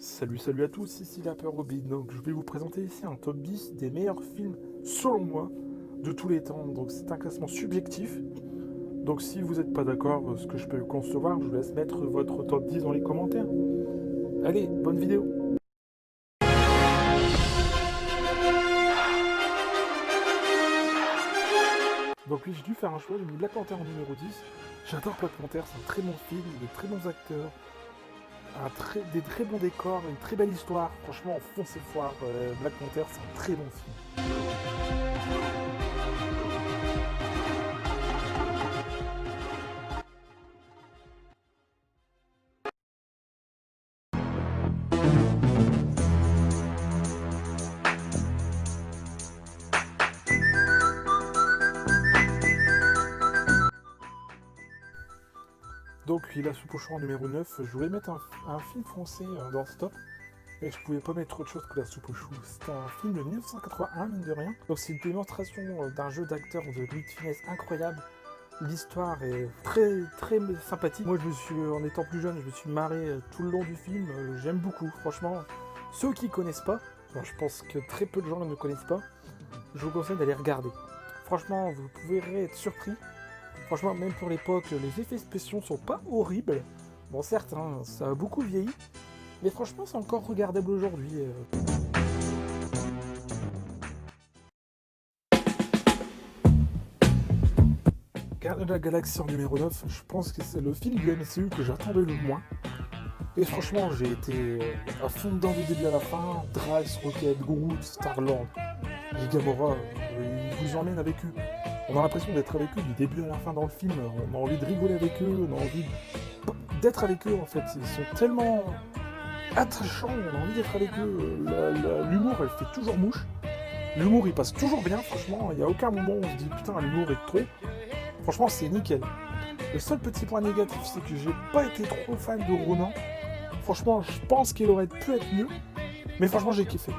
Salut à tous, ici la peur Robin. Donc je vais vous présenter ici un top 10 des meilleurs films, selon moi, de tous les temps. Donc c'est un classement subjectif. Donc si vous n'êtes pas d'accord, ce que je peux concevoir, je vous laisse mettre votre top 10 dans les commentaires. Allez, bonne vidéo. Donc oui, j'ai dû faire un choix, j'ai mis Black Panther en numéro 10. J'adore Black Panther, c'est un très bon film, de très bons acteurs, des très bons décors, une très belle histoire. Franchement, foncez voir Black Panther, c'est un très bon film. Donc oui, la soupe au choix en numéro 9, je voulais mettre un film français dans ce top. Et je pouvais pas mettre autre chose que la soupe aux choux. C'est un film de 1981, mine de rien. Donc c'est une démonstration d'un jeu d'acteur de Louis de Funès incroyable. L'histoire est très sympathique. Moi, en étant plus jeune, je me suis marré tout le long du film. J'aime beaucoup, franchement. Ceux qui connaissent pas, bon, je pense que très peu de gens ne connaissent pas, je vous conseille d'aller regarder. Franchement, vous pouvez être surpris. Franchement, même pour l'époque, les effets spéciaux sont pas horribles. Bon, certes, hein, ça a beaucoup vieilli, mais franchement, c'est encore regardable aujourd'hui. Gardiens de la Galaxie en numéro 9, je pense que c'est le film du MCU que j'attendais le moins. Et franchement, j'ai été à fond dedans du début à la fin. Drax, Rocket, Groot, Star-Lord et Gamora, ils vous emmènent avec eux. On a l'impression d'être avec eux du début à la fin dans le film. On a envie de rigoler avec eux, on a envie d'être avec eux en fait. Ils sont tellement attachants, on a envie d'être avec eux. L'humour, elle fait toujours mouche. L'humour, il passe toujours bien, franchement. Il n'y a aucun moment où on se dit putain, l'humour est trop. Franchement, c'est nickel. Le seul petit point négatif, c'est que j'ai pas été trop fan de Ronan. Franchement, je pense qu'il aurait pu être mieux. Mais franchement, j'ai kiffé.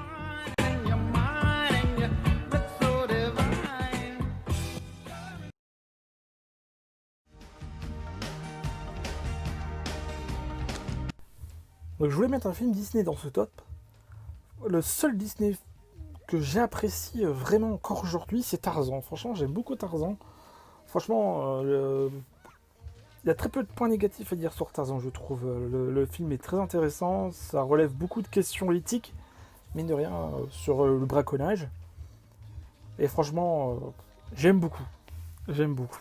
Donc je voulais mettre un film Disney dans ce top. Le seul Disney que j'apprécie vraiment encore aujourd'hui, c'est Tarzan. Franchement, j'aime beaucoup Tarzan. Franchement, il y a très peu de points négatifs à dire sur Tarzan, je trouve. Le film est très intéressant, ça relève beaucoup de questions éthiques, mine de rien, sur le braconnage. Et franchement, j'aime beaucoup. J'aime beaucoup.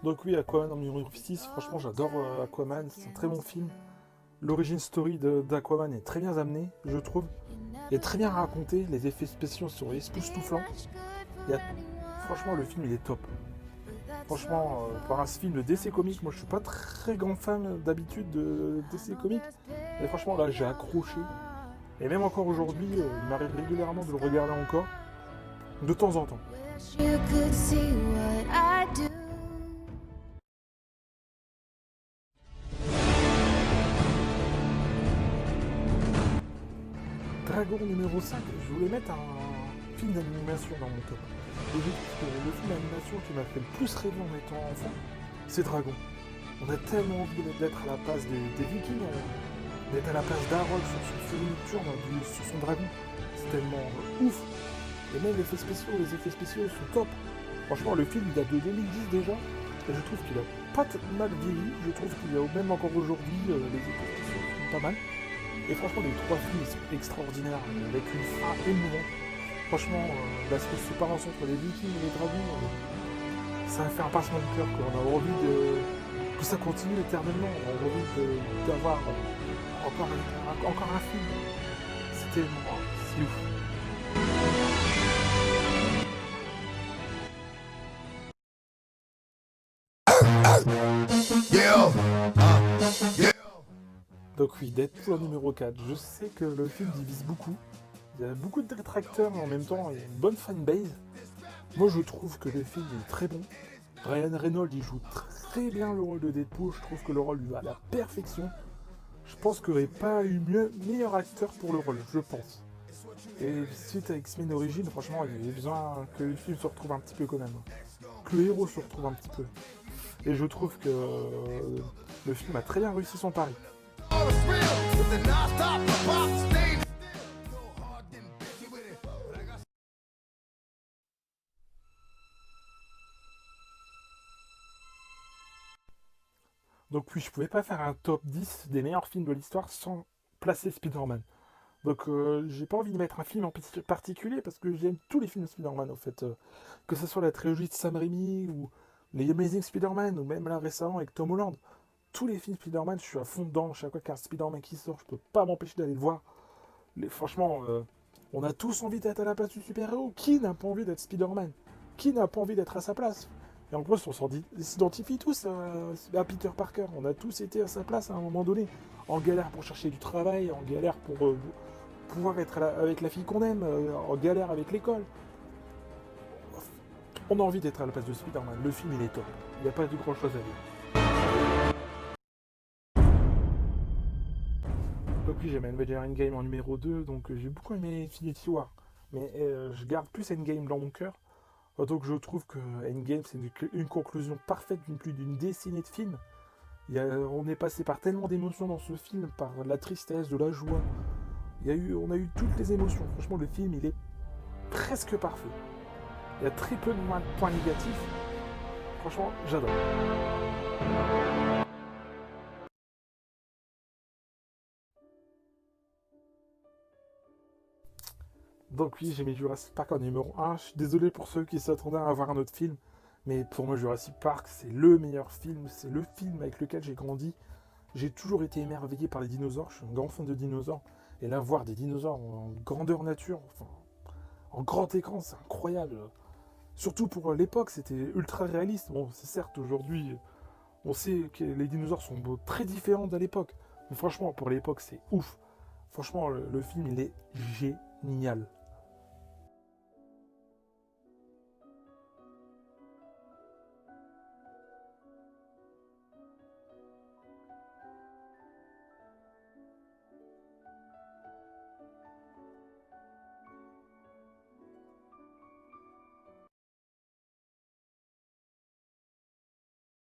Donc oui, Aquaman en numéro 6, franchement j'adore Aquaman, c'est un très bon film. L'origine story d'Aquaman est très bien amenée, je trouve. Il est très bien raconté, les effets spéciaux sont époustouflants. Franchement, le film il est top. Franchement, pour un film de DC Comics, moi je suis pas très grand fan d'habitude de DC Comics. Mais franchement là j'ai accroché. Et même encore aujourd'hui, il m'arrive régulièrement de le regarder encore. De temps en temps. Dragon numéro 5, je voulais mettre un film d'animation dans mon top. Et je trouve que le film d'animation qui m'a fait le plus rêver en étant enfant, c'est Dragon. On a tellement envie d'être à la place des Vikings, d'être à la place d'Harold sur son fusil nocturne, sur son dragon. C'est tellement ouf. Et même les effets spéciaux sont top. Franchement, le film il date de 2010 déjà, et je trouve qu'il a pas mal vieilli. Je trouve qu'il y a même encore aujourd'hui, les effets spéciaux sont pas mal. Et franchement, les trois films sont extraordinaires, avec une fin émouvante. Franchement, la séparation entre les Vikings et les dragons, ça fait un passement de cœur. On a envie que ça continue éternellement. On a envie d'avoir encore un film. C'est tellement... C'est ouf. Donc oui, Deadpool numéro 4. Je sais que le film divise beaucoup. Il y a beaucoup de détracteurs, mais en même temps, il y a une bonne fanbase. Moi, je trouve que le film est très bon. Ryan Reynolds, il joue très bien le rôle de Deadpool. Je trouve que le rôle lui va à la perfection. Je pense qu'il n'y aurait pas eu meilleur acteur pour le rôle, je pense. Et suite à X-Men Origins, franchement, il y avait besoin que le film se retrouve un petit peu quand même. Que le héros se retrouve un petit peu. Et je trouve que le film a très bien réussi son pari. Donc oui, je pouvais pas faire un top 10 des meilleurs films de l'histoire sans placer Spider-Man. Donc j'ai pas envie de mettre un film en particulier parce que j'aime tous les films de Spider-Man en fait. Que ce soit la trilogie de Sam Raimi ou les Amazing Spider-Man ou même là récemment avec Tom Holland. Tous les films Spider-Man, je suis à fond dedans. Chaque fois qu'il y a un Spider-Man qui sort, je peux pas m'empêcher d'aller le voir. Franchement, on a tous envie d'être à la place du super-héros. Qui n'a pas envie d'être Spider-Man? Qui n'a pas envie d'être à sa place? Et en plus, on s'identifie tous à Peter Parker. On a tous été à sa place à un moment donné. En galère pour chercher du travail, en galère pour pouvoir être avec la fille qu'on aime, en galère avec l'école. On a envie d'être à la place de Spider-Man. Le film, il est top. Il n'y a pas de grand chose à dire. Donc oui, j'aime Avengers Endgame en numéro 2, donc j'ai beaucoup aimé Infinity War. Mais je garde plus Endgame dans mon cœur. Donc je trouve que Endgame, c'est une conclusion parfaite d'une plus d'une décennie de films. On est passé par tellement d'émotions dans ce film, par la tristesse, de la joie. On a eu toutes les émotions. Franchement, le film, il est presque parfait. Il y a très peu de points négatifs. Franchement, j'adore. Donc oui, j'ai mis Jurassic Park en numéro 1. Je suis désolé pour ceux qui s'attendaient à avoir un autre film. Mais pour moi, Jurassic Park, c'est le meilleur film. C'est le film avec lequel j'ai grandi. J'ai toujours été émerveillé par les dinosaures. Je suis un grand fan de dinosaures. Et là, voir des dinosaures en grandeur nature, enfin, en grand écran, c'est incroyable. Surtout pour l'époque, c'était ultra réaliste. Bon, c'est certes, aujourd'hui, on sait que les dinosaures sont très différents d'à l'époque. Mais franchement, pour l'époque, c'est ouf. Franchement, le film, il est génial.